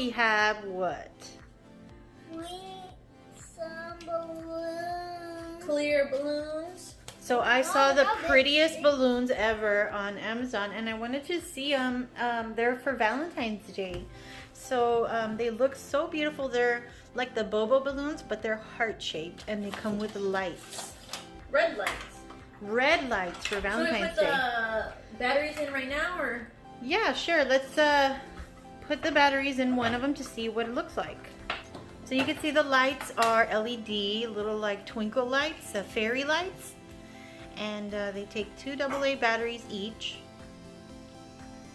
we have what? Some balloons. Clear balloons. So I saw the prettiest balloons ever on Amazon, and I wanted to see them. They're for Valentine's Day. So they look so beautiful. They're like the Bobo balloons, but they're heart-shaped, and they come with lights. Red lights. Red lights for Valentine's Day. Should we put the batteries in right now, or? Yeah, sure. Let's put the batteries in one of them to see what it looks like. So you can see the lights are LED, little like twinkle lights, fairy lights. And they take 2 AA batteries each.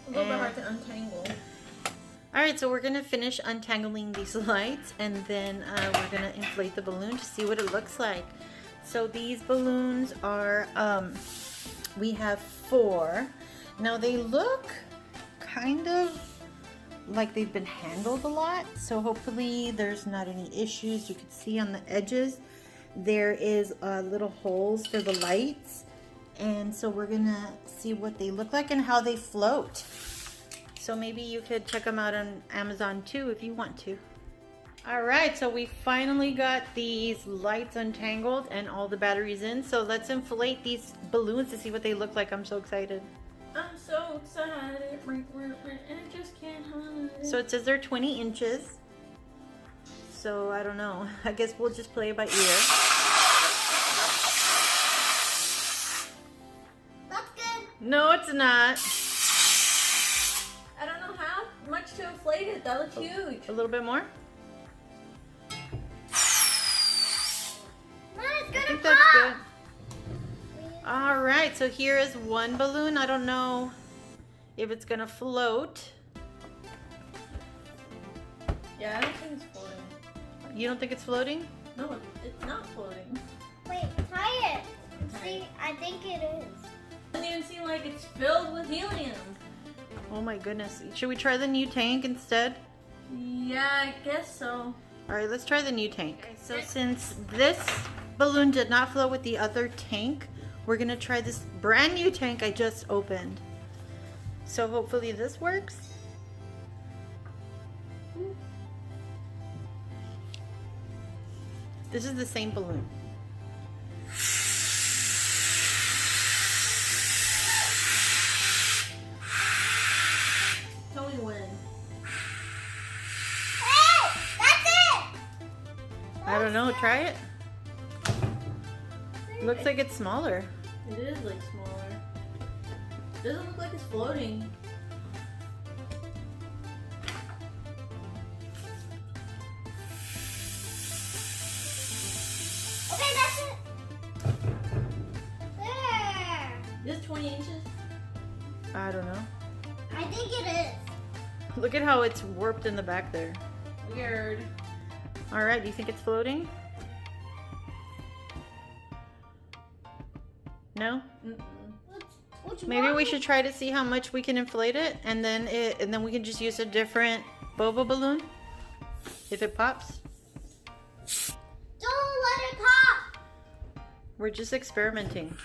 A little bit hard to untangle. Alright, so we're going to finish untangling these lights, and then we're going to inflate the balloon to see what it looks like. So these balloons are, we have 4. Now they look kind of like they've been handled a lot, so hopefully there's not any issues. You can see on the edges there is little holes for the lights, and so we're gonna see what they look like and how they float. So maybe you could check them out on Amazon too if you want to. Alright, so we finally got these lights untangled and all the batteries in, so let's inflate these balloons to see what they look like. I'm so excited. I'm so excited, and I just can't hide it. So it says they're 20 inches. So I don't know. I guess we'll just play it by ear. That's good. No, it's not. I don't know how much to inflate it. That looks huge. A little bit more? Mom, it's I gonna think pop. that's good. Alright, so here is one balloon. I don't know if it's gonna float. Yeah, I don't think it's floating. You don't think it's floating? No, it's not floating. Wait, try it. See, I think it is. It doesn't even seem like it's filled with helium. Oh my goodness. Should we try the new tank instead? Yeah, I guess so. Alright, let's try the new tank. Okay, so since this balloon did not flow with the other tank, we're gonna try this brand new tank I just opened. So hopefully this works. This is the same balloon. Tell me when. Hey, that's it. I don't know, try it. Looks like it's smaller. It is like smaller. Doesn't look like it's floating. Okay, that's it. There. Is this 20 inches? I don't know. I think it is. Look at how it's warped in the back there. Weird. Alright, do you think it's floating? No? What's Maybe wrong we with- should try to see how much we can inflate it, and then we can just use a different Bobo balloon if it pops. Don't let it pop. We're just experimenting.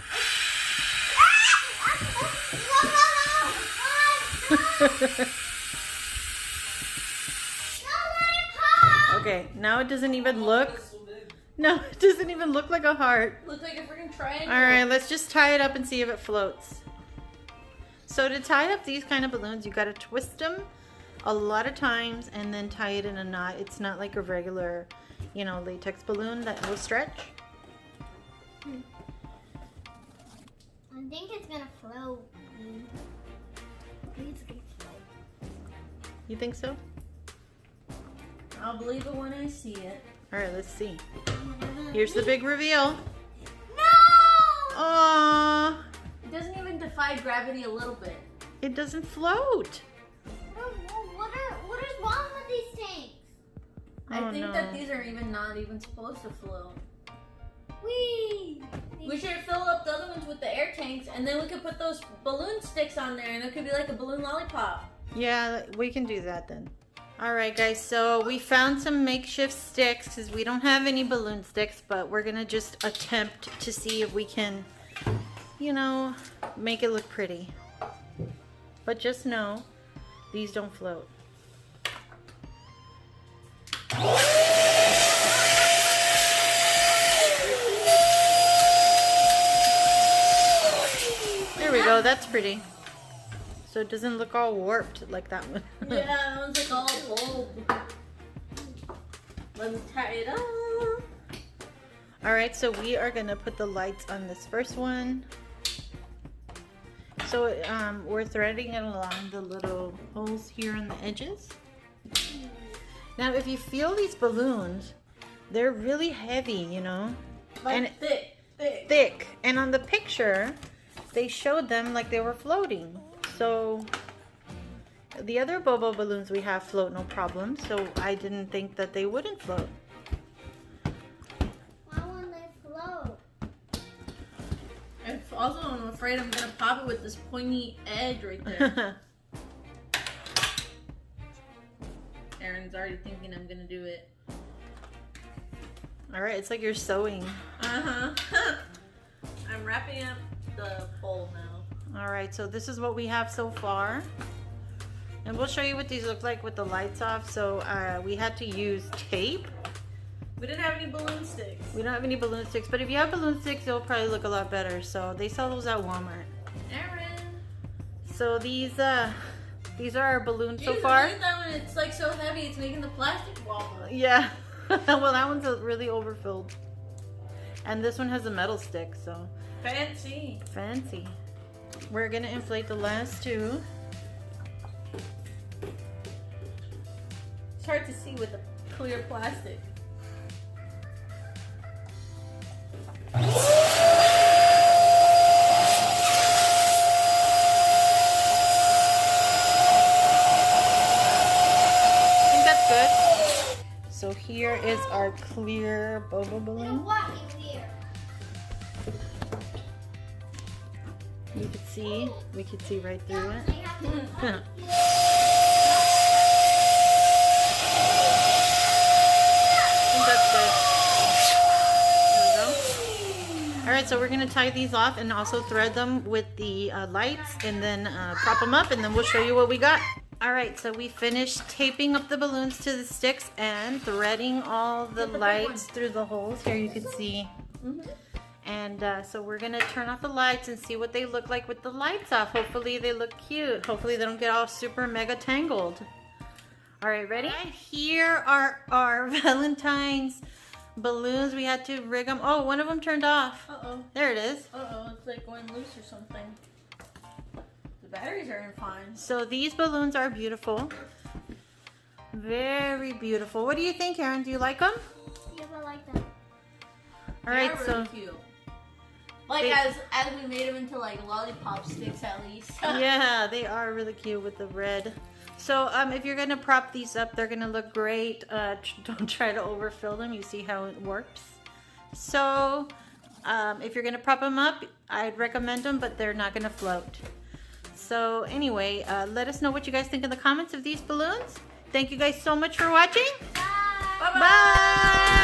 Okay, now it doesn't even look. No, it doesn't even look like a heart. Looks like a freaking triangle. Alright, let's just tie it up and see if it floats. So to tie up these kind of balloons, you gotta twist them a lot of times and then tie it in a knot. It's not like a regular, you know, latex balloon that will stretch. I think it's gonna float. I think it's gonna float. You think so? I'll believe it when I see it. Alright, let's see. Here's the big reveal. No! Aww, It doesn't even defy gravity a little bit. it doesn't float. What is wrong with these tanks? I Oh, think no. that these are even not even supposed to float. Whee! We should fill up the other ones with the air tanks, and then we could put those balloon sticks on there, and it could be like a balloon lollipop. Yeah, we can do that then. Alright guys, so we found some makeshift sticks because we don't have any balloon sticks, but we're gonna just attempt to see if we can, you know, make it look pretty. But just know, these don't float. Oh, that's pretty. So it doesn't look all warped like that one. Yeah, that one's like all old. Let me tie it up. Alright, so we are going to put the lights on this first one. So we're threading it along the little holes here on the edges. Now if you feel these balloons, they're really heavy, you know. Like and thick. And on the picture, they showed them like they were floating. So the other Bobo balloons we have float no problem. So I didn't think that they wouldn't float. Why won't they float? Also, I'm afraid I'm gonna pop it with this pointy edge right there. Aaron's already thinking I'm gonna do it. Alright, it's like you're sewing. I'm wrapping up the bowl now. Alright, so this is what we have so far. And we'll show you what these look like with the lights off. So we had to use tape. We didn't have any balloon sticks. We don't have any balloon sticks, but if you have balloon sticks, it'll probably look a lot better. So they sell those at Walmart. Aaron. So these are our balloons so Jeez, far. I like that one. It's like so heavy, it's making the plastic wobble. Yeah. Well, that one's really overfilled. And this one has a metal stick, so Fancy. fancy. We're gonna inflate the last two. It's hard to see with the clear plastic. I think that's good. So here is our clear Bobo balloon. What in here? You could see, we could see right through it. They have to Huh. I think that's good. There we go. Alright, so we're going to tie these off and also thread them with the lights and then prop them up and then we'll show you what we got. Alright, so we finished taping up the balloons to the sticks and threading all the lights through the holes. Here you can see. And so we're going to turn off the lights and see what they look like with the lights off. Hopefully they look cute. Hopefully they don't get all super mega tangled. Alright, ready? Here are our Valentines balloons. We had to rig them. Oh, one of them turned off. Uh-oh. There it is. Uh-oh, it's like going loose or something. The batteries are in fine. So these balloons are beautiful. Very beautiful. What do you think, Aaron? Do you like them? Yeah, I like that. Alright, They're so really cute. Like as we made them into like lollipop sticks at least. yeah, they are really cute with the red. So if you're gonna prop these up, they're gonna look great. Don't try to overfill them. You see how it works. So if you're gonna prop them up, I'd recommend them, but they're not gonna float. So anyway, let us know what you guys think in the comments of these balloons. Thank you guys so much for watching. Bye. Bye-bye. Bye.